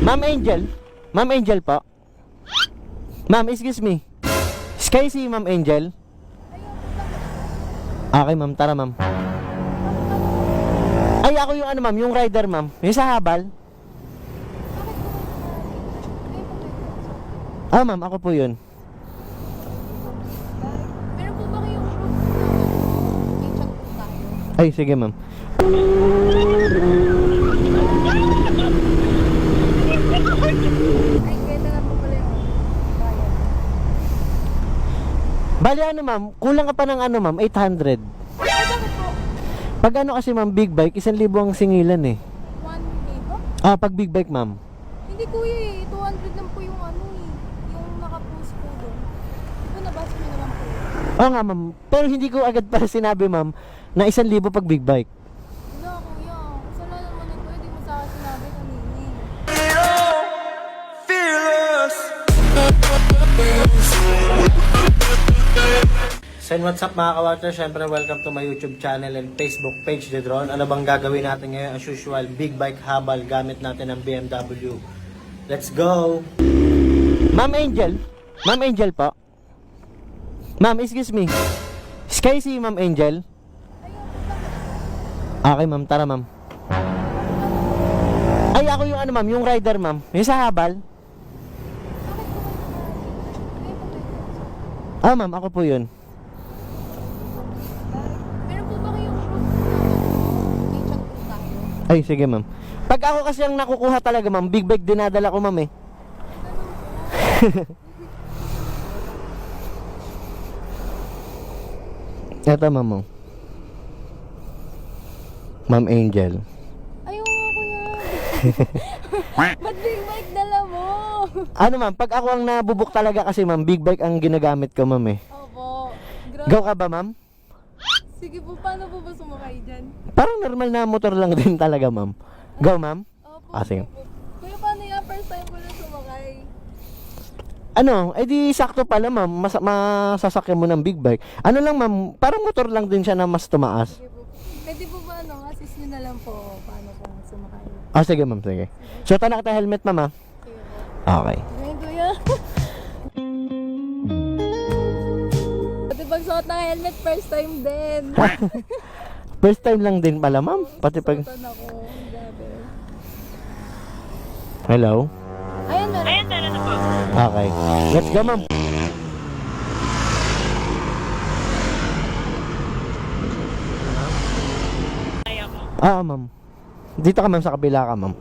Ma'am Angel? Ma'am Angel po? Ma'am, excuse me. Sky si Ma'am Angel? Okay ma'am, tara ma'am. Ay, ako yung ano ma'am, yung rider ma'am. Yung sa habal. Ah ma'am, ako po yun. Meron po ba kayong proof na i-chat po tayo? Ay, sige ma'am. Ay, kaya na lang po pala yung bayad. Bali ano ma'am, kulang ka pa ng ano ma'am, 800. Ay, bakit po? Pag ano kasi ma'am, big bike, 1,000 ang singilan eh. 1K po? Ah, pag big bike ma'am. Hindi kuya eh, 200 lang po yung ano eh, yung nakapost po doon. Di ba nabasa mo naman po yun? Oo nga ma'am, pero hindi ko agad para sinabi ma'am na 1,000 pag big bike. Wala kuya, kasalanan naman ito eh, di mo sa akin sinabi kanina eh. So what's up mga kawater, syempre welcome to my YouTube channel and Facebook page, The Drone. Ano bang gagawin natin ngayon? As usual, big bike habal gamit natin ng BMW. Let's go! Ma'am Angel? Ma'am Angel po? Ma'am, excuse me. Sky si Ma'am Angel? Okay ma'am, tara ma'am. Ay, ako yung ano ma'am, yung rider ma'am. Yung sa habal? Ah ma'am, ako po yun. Meron po ba kayong proof na i-chat po tayo? Ay, sige ma'am. Pag ako kasi ang nakukuha talaga ma'am, big bike dinadala ko ma'am eh. Eto ma'am. Oh. Ma'am Angel. Ayaw nga kuya. Ba't big bike dala mo? Ano ma'am, pag ako ang nabubuk talaga kasi ma'am, big bike ang ginagamit ko ma'am eh. Opo. Grabe. Go ka ba ma'am? Sige po, paano po ba sumakay dyan? Parang normal na motor lang din talaga ma'am. Go ma'am? Opo. Ah, sige. Opo. Kuya, paano yan? First time ko na sumakay. Ano, edi sakto pala ma'am, masasakyan mo ng big bike. Ano lang ma'am, parang motor lang din siya na mas tumaas. Sige po. Pwede po ba assist nyo na lang po paano po sumakay? Ah, sige ma'am, sige. So, tanak na helmet ma'am ah. Sige po. Okay. Ngayon kuya. Pati pagsuot ng helmet, first time din. First time lang din pala ma'am. Pati pag... Suotan ako. Grabe. Hello? Ayan na. Ayan na po. Okay. Let's go ma'am. Ah, ma'am. Dito ka ma'am, sa kabila ka ma'am.